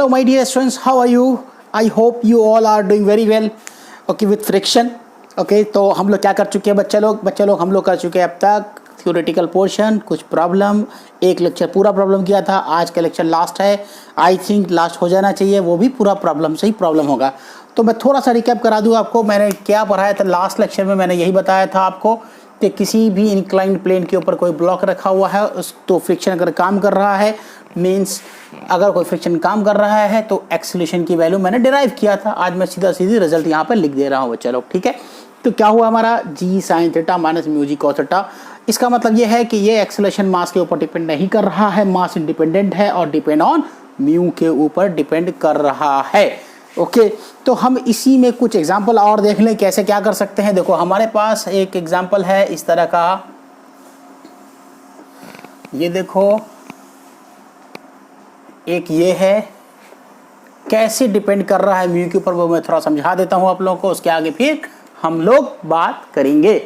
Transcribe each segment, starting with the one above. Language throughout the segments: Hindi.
Hello my dear students, how are you? I hope you all are doing very well. Okay, with friction. Okay, तो हम लोग क्या कर चुके हैं बच्चे लोग हम लोग कर चुके हैं अब तक थ्योरेटिकल पोर्शन, कुछ प्रॉब्लम, एक लेक्चर पूरा प्रॉब्लम किया था, आज का लेक्चर लास्ट है। आई थिंक लास्ट हो जाना चाहिए, वो भी पूरा प्रॉब्लम से ही प्रॉब्लम होगा। तो मैं थोड़ा सा रिकैप करा दूँ आपको, मैंने क्या पढ़ाया था लास्ट लेक्चर में। मैंने यही बताया था आपको कि किसी भी इंक्लाइंड प्लेन के ऊपर कोई ब्लॉक रखा हुआ है, उस तो फ्रिक्शन अगर काम कर रहा है, मीन्स अगर कोई फ्रिक्शन काम कर रहा है तो एक्सीलरेशन की वैल्यू मैंने डिराइव किया था। आज मैं सीधी रिजल्ट यहाँ पर लिख दे रहा हूँ बच्चा लोग, ठीक है। तो क्या हुआ हमारा जी sign theta minus mu G cos theta. इसका मतलब ये है कि ये एक्सीलरेशन मास के ऊपर डिपेंड नहीं कर रहा है, मास इंडिपेंडेंट है और डिपेंड ऑन म्यू के ऊपर डिपेंड कर रहा है। ओके, तो हम इसी में कुछ एग्जाम्पल और देख लें कैसे क्या कर सकते हैं। देखो हमारे पास एक एग्जाम्पल है इस तरह का, ये देखो एक ये है, कैसे डिपेंड कर रहा है म्यू के ऊपर वो मैं थोड़ा समझा देता हूं आप लोगों को, उसके आगे फिर हम लोग बात करेंगे।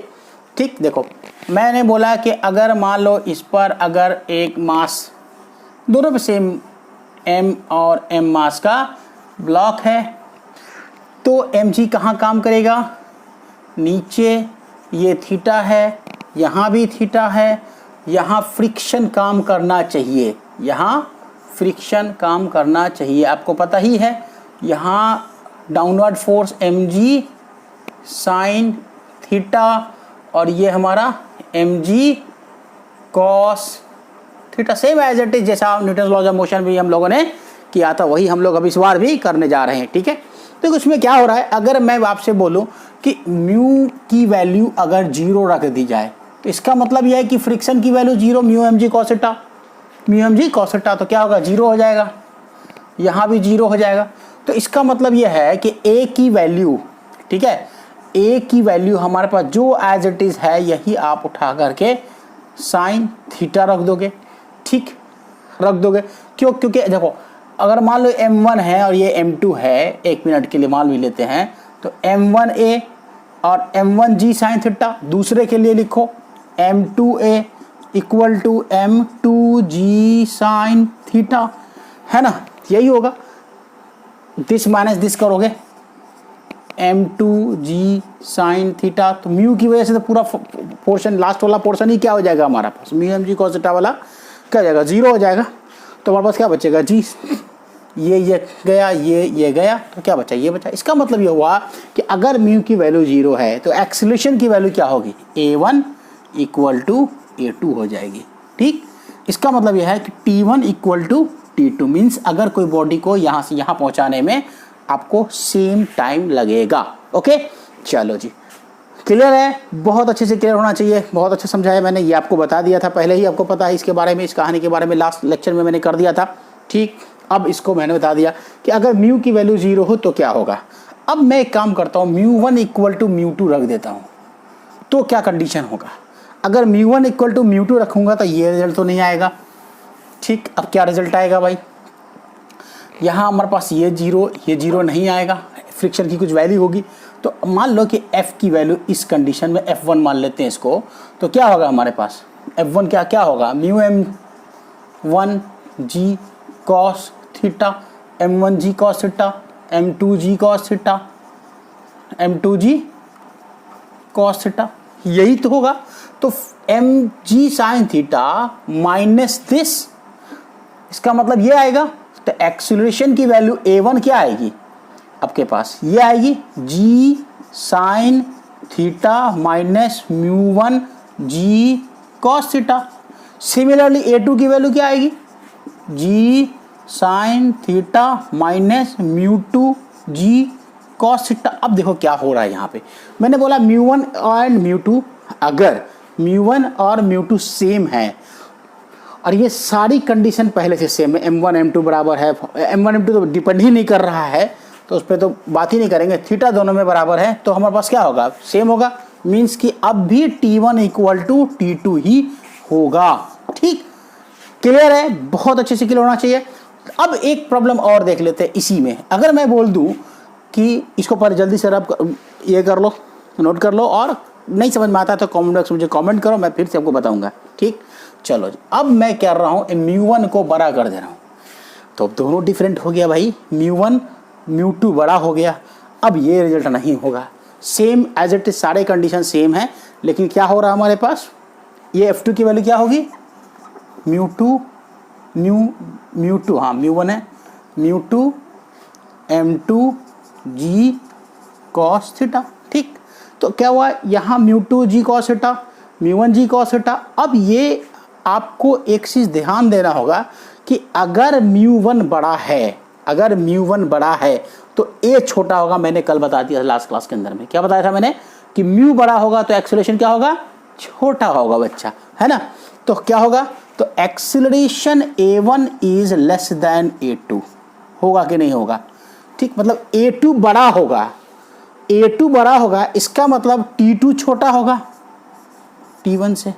ठीक, देखो मैंने बोला कि अगर मान लो इस पर अगर एक मास, दोनों पे सेम m और m मास का ब्लॉक है, तो mg कहाँ काम करेगा, नीचे ये थीटा है, यहाँ भी थीटा है, यहाँ फ्रिक्शन काम करना चाहिए, यहाँ फ्रिक्शन काम करना चाहिए, आपको पता ही है। यहाँ downward force mg sine theta और ये हमारा mg cos theta, same as it is जैसा न्यूटन लॉज ऑफ मोशन भी हम लोगों ने किया था, वही हम लोग अब इस बार भी करने जा रहे हैं, ठीक है। तो उसमें क्या हो रहा है, अगर मैं आपसे बोलूं कि म्यू की वैल्यू अगर 0 रख दी जाए तो इसका मतलब यह है कि फ्रिक्शन की value 0, mu mg cos theta, mu mg cos theta, तो क्या होगा 0 हो जाएगा, यहाँ भी 0 हो जाएगा। तो इसका मतलब यह है कि a की वैल्यू, ठीक है, a की वैल्यू हमारे पास जो एज इट इज है यही आप उठा करके साइन थीटा रख दोगे, ठीक, रख दोगे। क्यों, क्योंकि देखो अगर मान लो m1 है और ये m2 है, एक मिनट के लिए मान भी लेते हैं, तो m1a और m1g साइन थीटा, दूसरे के लिए लिखो m2a equal to m2g sine theta, है ना, यही होगा। दिस माइनस दिस करोगे m2g साइन थीटा, तो म्यू की वजह से तो पूरा पोर्शन, लास्ट वाला पोर्शन ही क्या हो जाएगा हमारा पास, म्यू mg cos थीटा वाला क्या हो जाएगा, 0 हो जाएगा। तो हमारे पास क्या बचेगा जी, ये गया, ये गया, तो क्या बचा, ये बचा। इसका मतलब ये हुआ कि अगर म्यू की वैल्यू 0 है तो एक्सीलरेशन की वैल्यू क्या होगी, a1 इक्वल टू a2 हो जाएगी, ठीक। इसका मतलब यह है कि t1 equal to t2, means अगर कोई बॉडी को यहाँ से यहाँ पहुँचाने में आपको सेम टाइम लगेगा। ओके, चलो जी, क्लियर है, बहुत अच्छे से क्लियर होना चाहिए, बहुत अच्छा समझाया मैंने, ये आपको बता दिया था पहले ही, आपको पता है इसके बारे में, इस कहानी के बारे में लास्ट लेक्चर में मैंने कर दिया था, ठीक। अब इसको मैंने बता दिया कि अगर म्यू की वैल्यू 0 हो तो क्या होगा। अब मैं एक काम करता हूँ, म्यू1 इक्वल टू म्यू2 रख देता हूँ, तो क्या कंडीशन होगा। अगर म्यू1 इक्वल टू म्यू2 रखूँगा तो ये रिजल्ट तो नहीं आएगा, ठीक। अब क्या रिजल्ट आएगा भाई, यहाँ हमारे पास ये 0 नहीं आएगा, फ्रिक्शन की कुछ वैल्यू होगी। तो मान लो कि f की वैल्यू इस कंडीशन में f1 मान लेते हैं इसको, तो क्या होगा हमारे पास, f1 क्या होगा, mu m1g cos theta, m1g cos theta, m2g cos theta, m2g cos theta, यही तो होगा। तो mg sin theta minus this, इसका मतलब ये आएगा। तो एक्सीलरेशन की वैल्यू a1 क्या आएगी आपके पास, ये आएगी g sine theta minus mu one g cos theta. Similarly a2 की वैल्यू क्या आएगी, g sine theta minus mu two g cos theta. अब देखो क्या हो रहा है यहाँ पे, मैंने बोला म्यू1 एंड म्यू2, अगर म्यू1 और म्यू2 सेम है और ये सारी कंडीशन पहले से सेम है, m1 m2 बराबर है, m1 m2 तो डिपेंड ही नहीं कर रहा है तो उस पर तो बात ही नहीं करेंगे, थीटा दोनों में बराबर है, तो हमारे पास क्या होगा, सेम होगा, मीन्स कि अब भी t1 इक्वल टू t2 ही होगा, ठीक। क्लियर है, बहुत अच्छे से क्लियर होना चाहिए। अब एक प्रॉब्लम और देख लेते हैं इसी में। अगर मैं बोल दूं कि इसको पर जल्दी से रब ये कर लो, नोट कर लो, और नहीं समझ में आता तो कमेंट बॉक्स में मुझे कमेंट करो, मैं फिर से आपको बताऊंगा, ठीक। चलो जी, अब मैं कर रहा हूँ म्यू1 को बड़ा कर दे रहा हूँ, तो अब दोनों डिफरेंट हो गया भाई, μ1 μ2 बड़ा हो गया। अब ये रिजल्ट नहीं होगा, सेम एज इट इज, सारे कंडीशन सेम है, लेकिन क्या हो रहा है हमारे पास, ये F2 की वैल्यू क्या होगी, μ2 μ2, हाँ μ1 है, μ2 m2 g cos थीटा। ठीक, तो क्या हुआ यहाँ μ2 g cos theta, μ1 g cos theta. अब ये आपको एक चीज़ ध्यान देना होगा कि अगर μ1 बड़ा है, अगर μ1 बड़ा है तो a छोटा होगा। मैंने कल बता दिया लास्ट क्लास के अंदर में, क्या बताया था मैंने कि μ बड़ा होगा तो एक्सेलरेशन क्या होगा, छोटा होगा बच्चा, है ना। तो क्या होगा, तो acceleration a1 is less than a2 होगा कि नहीं होगा। ठीक, मतलब a2 बड़ा होगा, a2 बड़ा होगा, इसका मतलब t2 छोटा होगा t1 से।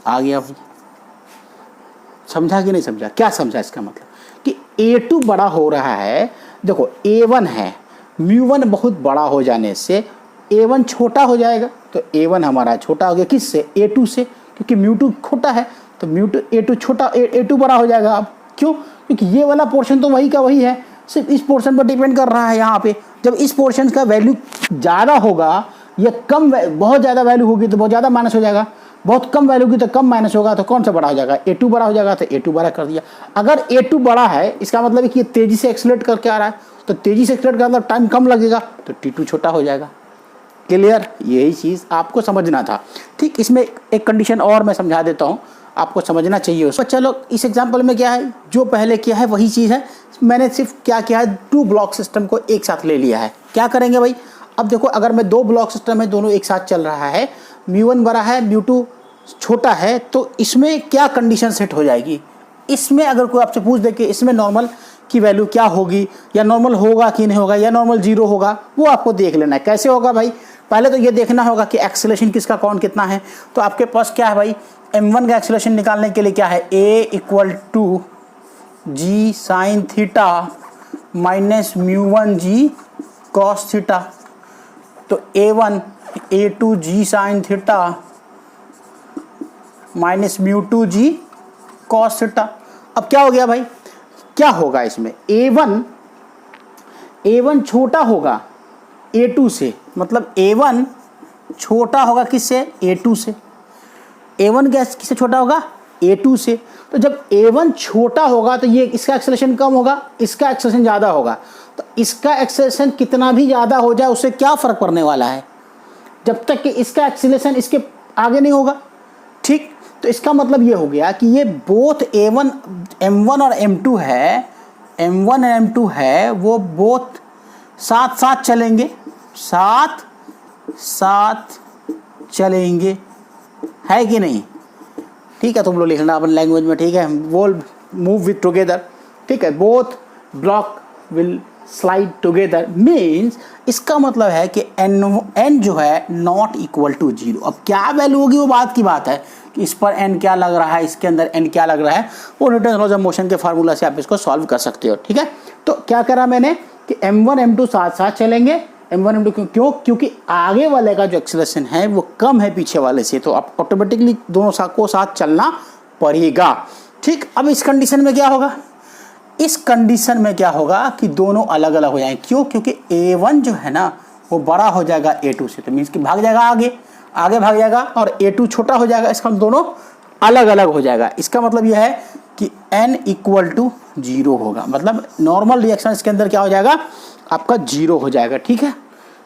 आ गया, समझा कि नहीं समझा, क्या समझा इसका मतलब कि a2 बड़ा हो रहा है। देखो a1 है, μ1 बहुत बड़ा हो जाने से a1 छोटा हो जाएगा, तो a1 हमारा छोटा हो गया किससे, a2 से, क्योंकि μ2 छोटा है तो μ2 a2 छोटा, a2 बड़ा हो जाएगा। अब क्यों, क्योंकि ये वाला पोर्शन तो वही का वही है, सिर्फ इस पोर्शन पर डिपेंड कर रहा है। यहाँ पे जब इस पोर्शन का वैल्यू ज़्यादा होगा या कम, बहुत ज़्यादा वैल्यू होगी तो बहुत ज़्यादा माइनस हो जाएगा, बहुत कम वैल्यू की तो कम माइनस होगा, तो कौन सा बड़ा हो जाएगा, a2 बड़ा हो जाएगा, तो a2 बड़ा कर दिया। अगर a2 बड़ा है इसका मतलब है कि ये तेज़ी से एक्सेलरेट करके आ रहा है, तो तेज़ी से एक्सेलरेट का मतलब टाइम कम लगेगा, तो t2 छोटा हो जाएगा। क्लियर, यही चीज़ आपको समझना था। ठीक, इसमें एक कंडीशन और मैं समझा देता हूँ, आपको समझना चाहिए उसको। चलो इस एग्जाम्पल में क्या है, जो पहले किया है वही चीज़ है, मैंने सिर्फ क्या किया है, 2 ब्लॉक सिस्टम को एक साथ ले लिया है। क्या करेंगे भाई, अब देखो अगर मैं 2 ब्लॉक सिस्टम है, दोनों एक साथ चल रहा है, μ1 बड़ा है μ2 छोटा है, तो इसमें क्या कंडीशन सेट हो जाएगी। इसमें अगर कोई आपसे पूछ दे कि इसमें नॉर्मल की वैल्यू क्या होगी, या नॉर्मल होगा कि नहीं होगा, या नॉर्मल 0 होगा, वो आपको देख लेना है। कैसे होगा भाई, पहले तो ये देखना होगा कि एक्सेलरेशन किसका कौन कितना है। तो आपके पास क्या है भाई, m1 का एक्सेलरेशन निकालने के लिए क्या है, a = g sin theta minus μ1 g cos theta. तो a1 a2 g sin theta minus μ2 g cos theta. अब क्या हो गया भाई, क्या होगा इसमें, a1 छोटा होगा a2 से, मतलब a1 छोटा होगा किससे, a2 से। a1 किससे छोटा होगा, a2 से। तो जब a1 छोटा होगा तो ये इसका एक्सेलरेशन कम होगा, इसका एक्सेलरेशन ज़्यादा होगा। तो इसका एक्सेलरेशन कितना भी ज़्यादा हो जाए उससे क्या फ़र्क पड़ने वाला है, जब तक कि इसका एक्सेलरेशन इसके आगे नहीं होगा। ठीक, तो इसका मतलब ये हो गया कि ये बोथ a1 m1 और m2 है, m1 और m2 है, वो बोथ साथ साथ चलेंगे, साथ साथ चलेंगे, है कि नहीं। ठीक है, तुम लोग लिखना अपन लैंग्वेज में, ठीक है, वो मूव विथ टुगेदर। ठीक है, both block will slide together, means इसका मतलब है कि n जो है नॉट इक्वल टू 0। अब क्या वैल्यू होगी वो बात की बात है कि इस पर n क्या लग रहा है, इसके अंदर n क्या लग रहा है, वो न्यूटन लॉज ऑफ मोशन के फार्मूला से आप इसको सॉल्व कर सकते हो। ठीक है, तो क्या करा मैंने कि m1 m2 साथ साथ चलेंगे, m1 m2 क्यों, क्योंकि आगे वाले का जो एक्सेलरेशन है वो कम है पीछे वाले से, तो आप ऑटोमेटिकली दोनों को साथ चलना पड़ेगा। ठीक, अब इस कंडीशन में क्या होगा, इस कंडीशन में क्या होगा कि दोनों अलग अलग हो जाएंगे। क्यों, क्योंकि a1 जो है ना वो बड़ा हो जाएगा a2 से, तो मीन्स कि भाग जाएगा आगे भाग जाएगा, और a2 छोटा हो जाएगा, इसका दोनों अलग अलग हो जाएगा। इसका मतलब यह है कि n = 0 होगा, मतलब नॉर्मल रिएक्शन इसके अंदर क्या हो जाएगा, आपका 0 हो जाएगा। ठीक है,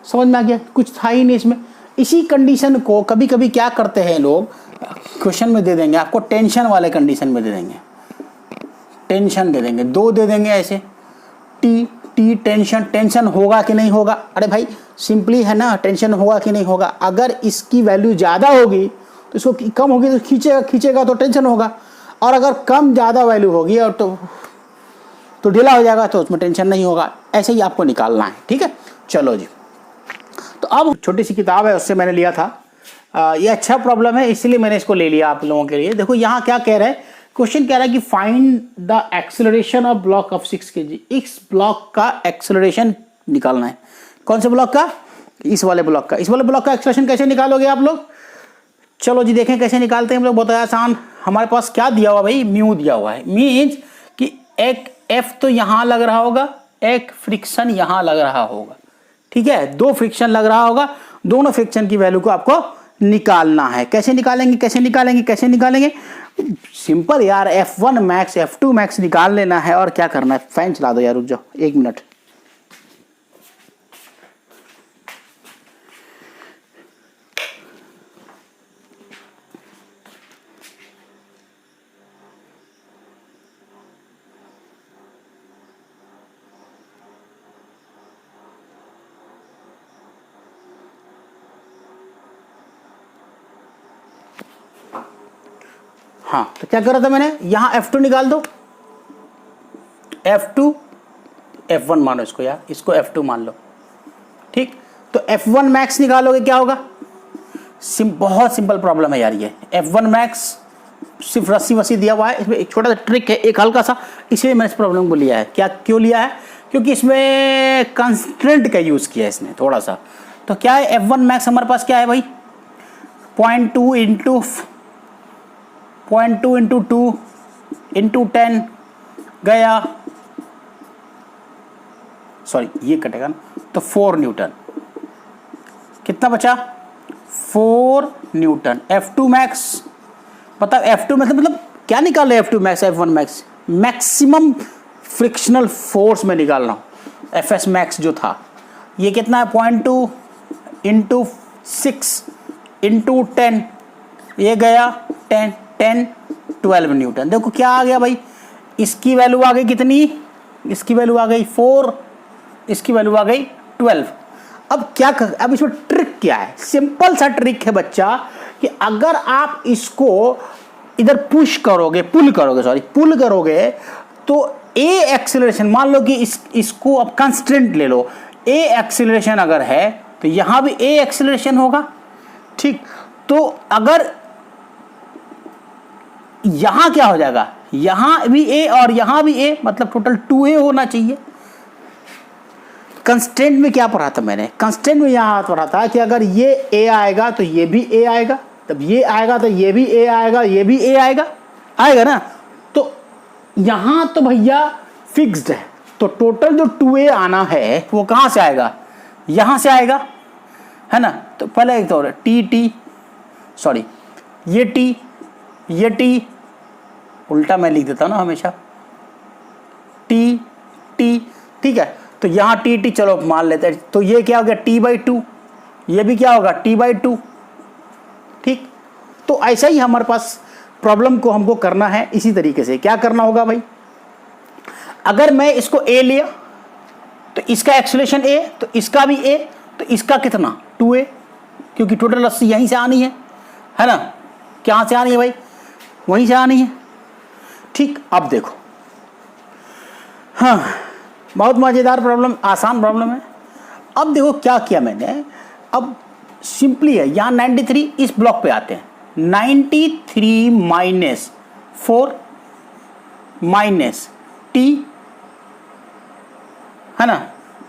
समझ में आ गया, कुछ था ही नहीं इसमें। इसी कंडीशन को कभी कभी क्या करते हैं लोग, क्वेश्चन में दे देंगे आपको, टेंशन वाले कंडीशन में दे देंगे, टेंशन दे देंगे, 2 दे देंगे ऐसे, टी टेंशन होगा कि नहीं होगा। अरे भाई सिंपली है ना, टेंशन होगा कि नहीं होगा, अगर इसकी वैल्यू ज़्यादा होगी तो इसको कम होगी तो खींचेगा तो टेंशन होगा, और अगर कम ज़्यादा वैल्यू होगी और तो ढीला हो जाएगा तो उसमें टेंशन नहीं होगा। ऐसे ही आपको निकालना है। ठीक है, चलो जी, तो अब छोटी सी किताब है उससे मैंने लिया था, ये अच्छा प्रॉब्लम है इसलिए मैंने इसको ले लिया आप लोगों के लिए। देखो यहाँ क्या कह रहा है, क्वेश्चन कह रहा है कि find the acceleration of block of 6 kg। इस ब्लॉक का एक्सेलरेशन निकालना है। कौन से ब्लॉक का, इस वाले ब्लॉक का। इस वाले ब्लॉक का एक्सेलरेशन कैसे निकालोगे आप लोग, चलो जी देखें कैसे निकालते हैं हम लोग, बहुत आसान। हमारे पास क्या दिया हुआ भाई, म्यू दिया हुआ है, मीन्स कि एक F तो यहां लग रहा होगा, एक फ्रिक्शन यहां लग रहा होगा, ठीक है, दो फ्रिक्शन लग रहा होगा, दोनों फ्रिक्शन की वैल्यू को आपको निकालना है। कैसे निकालेंगे, कैसे निकालेंगे, कैसे निकालेंगे? सिंपल यार, F1 मैक्स F2 मैक्स निकाल लेना है। और क्या करना है, फैन चला दो यार, रुक जाओ 1 मिनट। हाँ, तो क्या करा था मैंने, यहां F2 निकाल दो, F2 F1 मानो इसको यार, इसको F2 मान लो, ठीक। तो F1 मैक्स निकालोगे क्या होगा, बहुत सिंपल प्रॉब्लम है यार ये। F1 मैक्स सिर्फ रस्सी वस्सी दिया हुआ है, इसमें एक छोटा सा ट्रिक है, एक हल्का सा, इसलिए मैंने इस प्रॉब्लम को लिया है। क्या क्यों लिया है, क्योंकि इसमें कंस्ट्रेंट का यूज किया है इसने थोड़ा सा। तो क्या है, F1 मैक्स हमारे पास क्या है भाई, 0.2 इंटू 2 इंटू 10 गया, सॉरी ये कटेगा ना, तो 4 न्यूटन। कितना बचा, 4 न्यूटन। F2 मैक्स मतलब F2 मैक्स मतलब क्या निकाल रहे, F2 max F1 max maximum frictional force में निकाल रहा हूं। FS मैक्स जो था ये कितना है, 0.2 इंटू 6 इंटू 10, ये गया 10 12 न्यूटन। देखो क्या आ गया भाई, इसकी वैल्यू आ गई कितनी, इसकी वैल्यू आ गई 4, इसकी वैल्यू आ गई 12। अब क्या कर, अब इसमें ट्रिक क्या है, सिंपल सा ट्रिक है बच्चा, कि अगर आप इसको इधर पुश करोगे, पुल करोगे तो ए एक्सेलरेशन, मान लो कि इसको अब कंस्टेंट ले लो, ए एक्सेलरेशन अगर है तो यहां भी ए एक्सेलरेशन होगा, ठीक। तो अगर यहां क्या हो जाएगा, यहां भी ए और यहां भी ए, मतलब टोटल 2a होना चाहिए। कंस्टेंट में क्या पढ़ा था मैंने, कंस्टेंट में यहां पढ़ा था कि अगर ये ए आएगा तो ये भी ए आएगा, तब ये आएगा तो ये भी ए आएगा, ये भी ए आएगा, आएगा ना। तो यहां तो भैया फिक्स्ड है, तो टोटल जो 2a आना है वो कहां से आएगा, यहां से आएगा, है ना। तो पहले एक तो टी, सॉरी ये टी उल्टा मैं लिख देता हूं ना हमेशा, टी, ठीक है। तो यहां टी चलो मान लेते हैं, तो ये क्या हो गया t/2, ये भी क्या होगा t/2, ठीक। तो ऐसा ही हमारे पास प्रॉब्लम को हमको करना है। इसी तरीके से क्या करना होगा भाई, अगर मैं इसको a लिया तो इसका एक्सेलरेशन a, तो इसका भी a, तो इसका कितना 2a, क्योंकि टोटल रस्सी यहीं से आनी है ना। कहां से आनी है भाई, वहीं से आनी है, ठीक। अब देखो, हाँ बहुत मजेदार प्रॉब्लम, आसान प्रॉब्लम है। अब देखो क्या किया मैंने, अब सिंपली है, यहां 93, इस ब्लॉक पे आते हैं, 93 माइनस 4 माइनस टी, है ना,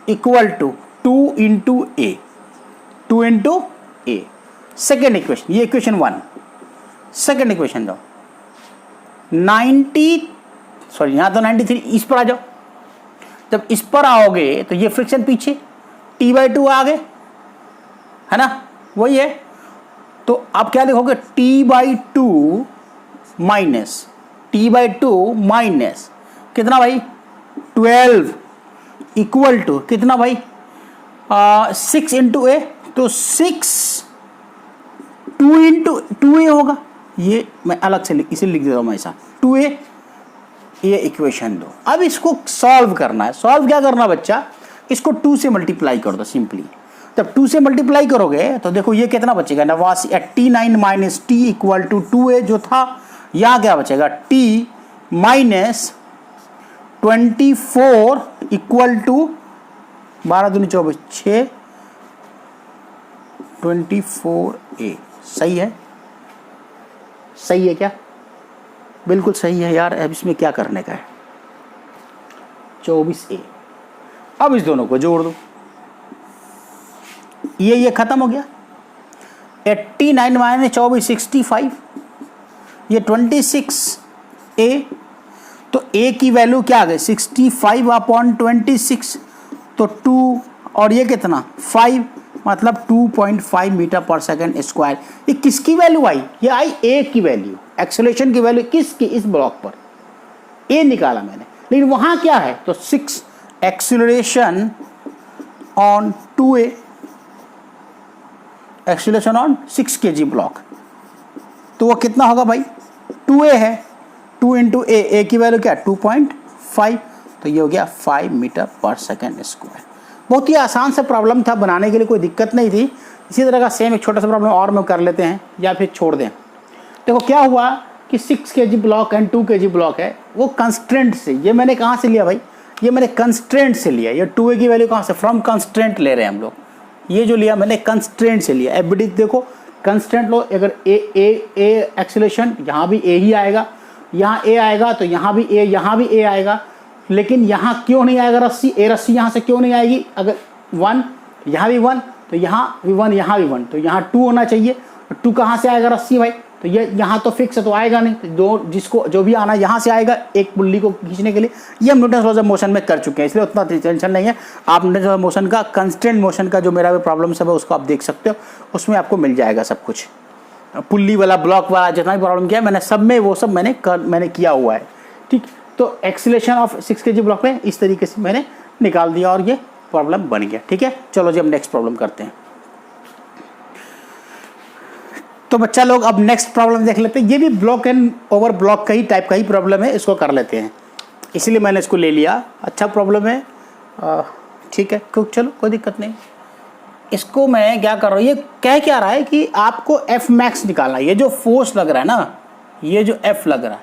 equal to 2 into a, 2 into a. Second equation, ये इक्वेशन 1, सेकेंड इक्वेशन दो, यहां तो 93, इस पर आ जाओ। जब इस पर आओगे तो ये फ्रिक्शन पीछे, t/2 आगे, है ना, वही है। तो आप क्या लिखोगे, t/2 माइनस कितना भाई 12 इक्वल टू कितना भाई 6 इंटू ए, तो 6 2 इंटू 2a होगा। ये मैं अलग से इसे लिख देता हूं मैं ऐसा, 2a, ये इक्वेशन दो। अब इसको सॉल्व करना है। सॉल्व क्या करना बच्चा, इसको 2 से मल्टीप्लाई कर दो सिंपली। जब 2 से मल्टीप्लाई करोगे तो देखो ये कितना बचेगा, 89 minus T equal to 2a जो था, यहाँ क्या बचेगा t माइनस 24 इक्वल टू 12 दूनी 24, 6 24a। सही है, सही है क्या, बिल्कुल सही है यार। अब इसमें क्या करने का है, 24a। अब इस दोनों को जोड़ दो, ये खत्म हो गया, 89 माइनस 24 65, ये 26a। तो ए की वैल्यू क्या आ गई 65/26, तो 2 और ये कितना 5, मतलब 2.5 मीटर पर सेकेंड स्क्वायर। ये किसकी वैल्यू आई? ये आई ए की वैल्यू, एक्सेलरेशन की वैल्यू किसकी? इस ब्लॉक पर ए निकाला मैंने, लेकिन वहां क्या है तो 6 acceleration on 2a, acceleration on 6 kg block, तो वो कितना होगा भाई 2a है, 2 इंटू ए की वैल्यू क्या 2.5, तो ये हो गया 5 मीटर पर सेकेंड स्क्वायर। बहुत ही आसान सा प्रॉब्लम था, बनाने के लिए कोई दिक्कत नहीं थी। इसी तरह का सेम एक छोटा सा प्रॉब्लम और में कर लेते हैं या फिर छोड़ दें। देखो क्या हुआ कि 6 kg block and 2 kg block है, वो कंस्ट्रेंट से, ये मैंने कहाँ से लिया भाई, ये मैंने कंस्ट्रेंट से लिया। ये 2a की वैल्यू कहाँ से, फ्रॉम कंस्ट्रेंट ले रहे हैं हम लोग। ये जो लिया मैंने कंस्ट्रेंट से लिया। एफबीडी देखो कंस्ट्रेंट लो, अगर ए एक्सेलरेशन यहाँ भी ए ही आएगा, यहाँ ए आएगा तो यहाँ भी ए, यहाँ भी ए आएगा, लेकिन यहाँ क्यों नहीं आएगा रस्सी, ए रस्सी यहाँ से क्यों नहीं आएगी? अगर 1 यहाँ भी 1 तो यहाँ भी 1, यहाँ भी 1, तो यहाँ 2 होना चाहिए। 2 कहाँ से आएगा रस्सी भाई, तो ये यहाँ तो फिक्स है तो आएगा नहीं, तो दो जिसको जो भी आना यहाँ से आएगा एक पुल्ली को खींचने के लिए। ये हम न्यूटन लॉज ऑफ मोशन में कर चुके हैं, इसलिए उतना टेंशन नहीं है। आप न्यूटन लॉज ऑफ मोशन का कंस्टेंट मोशन का जो मेरा भी प्रॉब्लम सब है उसको आप देख सकते हो, उसमें आपको मिल जाएगा सब कुछ। पुल्ली वाला ब्लॉक वाला जितना भी प्रॉब्लम किया मैंने सब में, वो सब मैंने किया हुआ है। ठीक, तो एक्सीलरेशन ऑफ 6 kg ब्लॉक में इस तरीके से मैंने निकाल दिया और ये प्रॉब्लम बन गया। ठीक है, चलो जी अब नेक्स्ट प्रॉब्लम करते हैं। तो बच्चा लोग अब नेक्स्ट प्रॉब्लम देख लेते हैं। ये भी ब्लॉक एंड ओवर ब्लॉक का ही टाइप का ही प्रॉब्लम है, इसको कर लेते हैं, इसीलिए मैंने इसको ले लिया। अच्छा प्रॉब्लम है, ठीक है, चलो कोई दिक्कत नहीं। इसको मैं क्या कर रहा हूँ, ये कह क्या रहा है कि आपको एफ मैक्स निकालना है। ये जो फोर्स लग रहा है ना, ये जो एफ लग रहा है,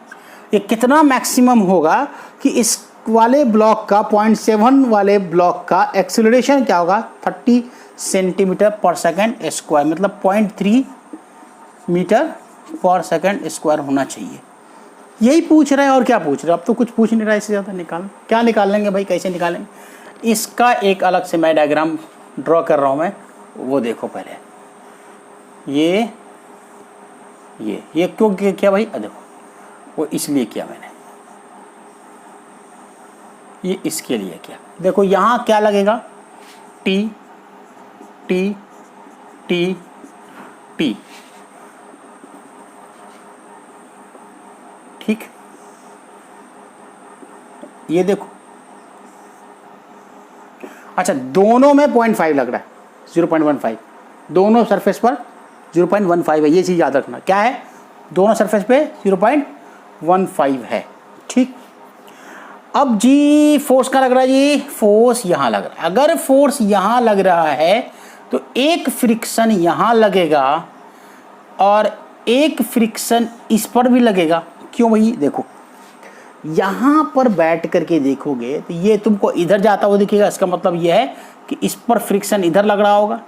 ये कितना मैक्सिमम होगा कि इस वाले ब्लॉक का 0.7 वाले ब्लॉक का एक्सेलरेशन क्या होगा 30 सेंटीमीटर पर सेकेंड स्क्वायर, मतलब 0.3 मीटर पर सेकेंड स्क्वायर होना चाहिए। यही पूछ रहे हैं और क्या पूछ रहे हैं, अब तो कुछ पूछ नहीं रहा है, इससे ज़्यादा निकाल क्या निकाल लेंगे भाई, कैसे निकालेंगे? इसका एक अलग से मैं डायग्राम ड्रॉ कर रहा हूँ मैं, वो देखो पहले। ये क्यों किया भाई, देखो वो इसलिए किया मैंने, ये इसके लिए किया। देखो यहाँ क्या लगेगा, टी टी टी टी, ठीक। ये देखो, अच्छा दोनों में 0.5 लग रहा है, 0.15, दोनों सरफेस पर 0.15 है। ये चीज़ याद रखना, क्या है, दोनों सरफेस पे 0.15 है, ठीक। अब जी फोर्स का लग रहा है जी, फोर्स यहाँ लग रहा है। अगर फोर्स यहाँ लग रहा है तो एक फ्रिक्शन यहाँ लगेगा और एक फ्रिक्शन इस पर भी लगेगा। क्यों भाई, देखो यहाँ पर बैठ करके देखोगे तो ये तुमको इधर जाता हुआ दिखेगा, इसका मतलब ये है कि इस पर फ्रिक्शन इधर लग रहा होगा।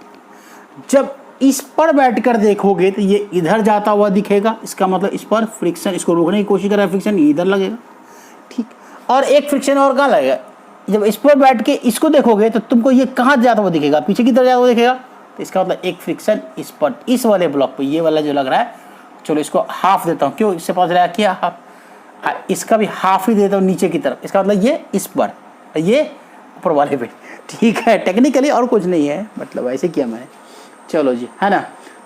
जब इस पर बैठकर देखोगे तो ये इधर जाता हुआ दिखेगा, इसका मतलब इस पर फ्रिक्शन, इसको रोकने की कोशिश कर रहा है, फ्रिक्शन इधर लगेगा, ठीक। और एक फ्रिक्शन और कहाँ लगेगा, जब इस पर बैठ के इसको देखोगे तो तुमको ये कहाँ जाता हुआ दिखेगा, पीछे की तरफ जाता हुआ दिखेगा। तो इसका मतलब एक फ्रिक्शन इस पर, इस वाले ब्लॉक पर, ये वाला जो लग रहा है, चलो इसको हाफ देता हूँ, क्यों इससे पता चला किया हाफ, इसका भी हाफ ही देता हूँ नीचे की तरफ, इसका मतलब ये इस पर, ये ऊपर वाले पे, ठीक है। टेक्निकली और कुछ नहीं है, मतलब ऐसे किया मैंने, चलो जी, है ना।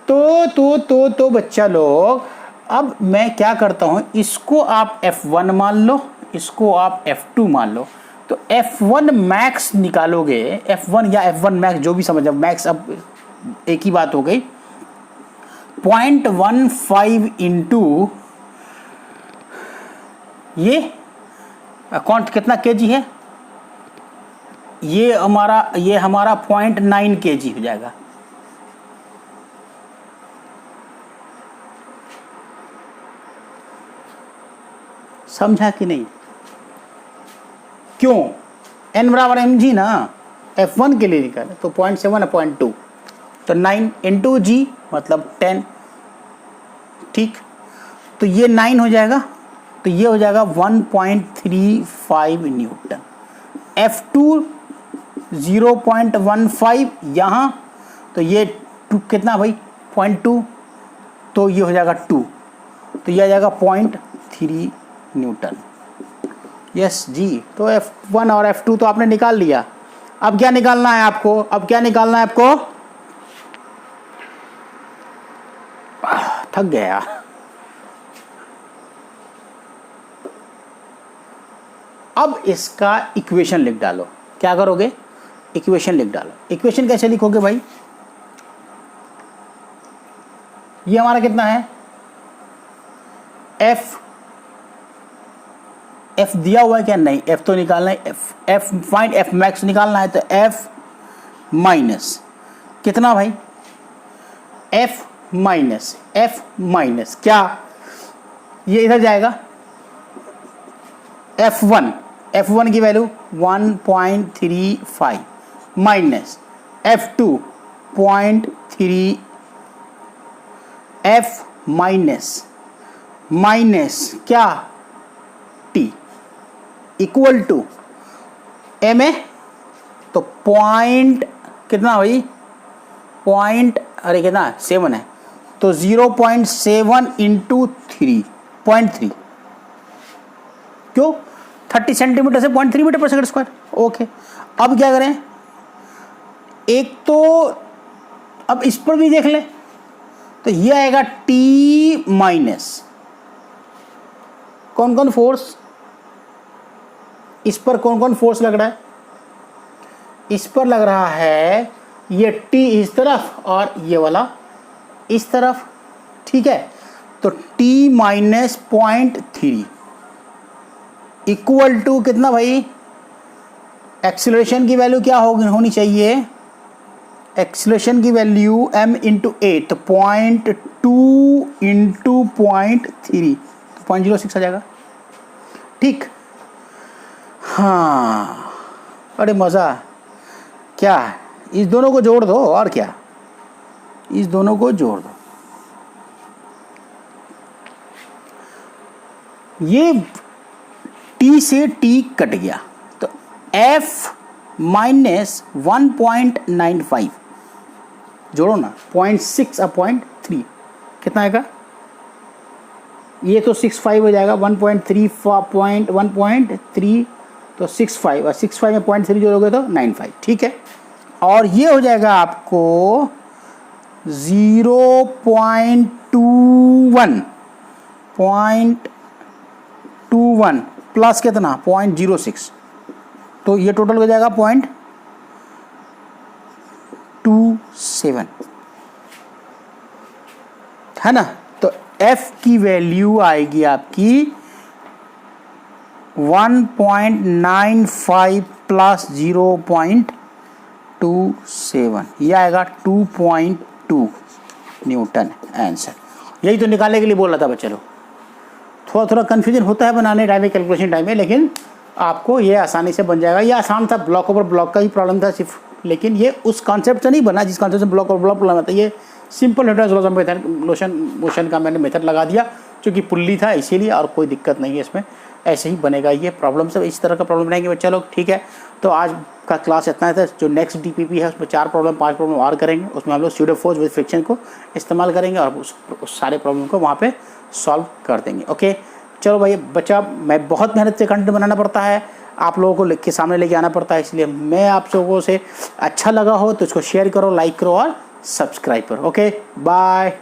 तो बच्चा लोग, अब मैं क्या करता हूँ, इसको आप F1 मान लो, इसको आप F2 मान लो। तो F1 मैक्स निकालोगे, F1 या F1 मैक्स जो भी समझो, मैक्स अब एक ही बात हो गई, 0.15 इंटू ये अकाउंट कितना केजी है, ये हमारा 0.9 केजी हो जाएगा। समझा कि नहीं? क्यों, n बराबर mg ना, F1 के लिए निकाले तो 0.7 है 0.2, तो 9 इंटू जी मतलब 10, ठीक। तो ये 9 हो जाएगा, तो ये हो जाएगा 1.35 न्यूटन। F2 0.15 यहाँ, तो ये 2 कितना भाई 0.2, तो ये हो जाएगा 2, तो ये आ जाएगा 0.3 न्यूटन। यस जी, तो F1 और F2 तो आपने निकाल लिया। अब क्या निकालना है आपको, अब क्या निकालना है आपको, थक गया। अब इसका इक्वेशन लिख डालो। क्या करोगे, इक्वेशन लिख डालो। इक्वेशन कैसे लिखोगे भाई, ये हमारा कितना है, एफ दिया हुआ है क्या, नहीं, एफ तो निकालना है, एफ फाइंड एफ मैक्स निकालना है, तो एफ माइनस कितना भाई, एफ माइनस क्या, ये इधर जाएगा, F1 की value 1.35 minus F2 0.3, F minus क्या, T इक्वल टू M है, तो पॉइंट कितना भाई, पॉइंट, अरे कितना 7 है, तो 0.7 इंटू 3.3, क्यों 30 सेंटीमीटर से 0.3 मीटर पर सेकंड स्क्वायर। ओके, अब क्या करें, एक तो अब इस पर भी देख लें, तो ये आएगा T माइनस कौन कौन फोर्स, इस पर कौन कौन फोर्स लग रहा है, इस पर लग रहा है ये T इस तरफ और ये वाला इस तरफ, ठीक है, तो T माइनस 0.3 इक्वल टू कितना भाई, एक्सीलरेशन की वैल्यू क्या होनी चाहिए, एक्सीलरेशन की वैल्यू m इंटू 8, तो 0.2 इंटू 0.3, तो 0.06 आ जाएगा, ठीक। हाँ, अरे मज़ा, क्या इस दोनों को जोड़ दो, और क्या, इस दोनों को जोड़ दो, ये T से T कट गया, तो F माइनस 1.95 जोड़ो ना, 0.6 और 0.3 कितना आएगा, ये तो 65 हो जाएगा, 1.3 तो 65, और 65 में 0.3 जोड़ोगे तो 95, ठीक है। और ये हो जाएगा आपको 0.21 प्लस कितना 0.06, तो ये टोटल हो जाएगा 0.27, है ना। तो F की वैल्यू आएगी आपकी 1.95 प्लस 0.27, ये आएगा 2.2 न्यूटन आंसर। यही तो निकालने के लिए बोल रहा था बच्चे लोग, थोड़ा कन्फ्यूजन होता है बनाने टाइम में, कैलकुलेशन टाइम में, लेकिन आपको ये आसानी से बन जाएगा। ये आसान था, ब्लॉक ओवर ब्लॉक का ही प्रॉब्लम था सिर्फ, लेकिन ये उस कॉन्सेप्ट से नहीं बना जिस कॉन्सेप्ट से ब्लॉक ओवर ब्लॉक प्रॉब्लम आता है। ये सिंपल हाइड्रोजन मेथड मोशन का मैंने मेथड लगा दिया, क्योंकि पुल्ली था इसीलिए, और कोई दिक्कत नहीं है इसमें, ऐसे ही बनेगा। ये प्रॉब्लम सब इस तरह का प्रॉब्लम बनाएंगे बच्चा लोग, ठीक है। तो आज का क्लास इतना था। जो नेक्स्ट DPP है उसमें 5 प्रॉब्लम और करेंगे, उसमें हम लोग स्यूडो फोर्स विद फ्रिक्शन को इस्तेमाल करेंगे और उस सारे प्रॉब्लम को वहाँ पे सॉल्व कर देंगे। ओके, चलो भाई बच्चा, मैं बहुत मेहनत से कंटेंट बनाना पड़ता है, आप लोगों को लिख के सामने लेके आना पड़ता है, इसलिए मैं आप लोगों से अच्छा लगा हो तो इसको शेयर करो, लाइक करो और सब्सक्राइब करो। Okay, bye.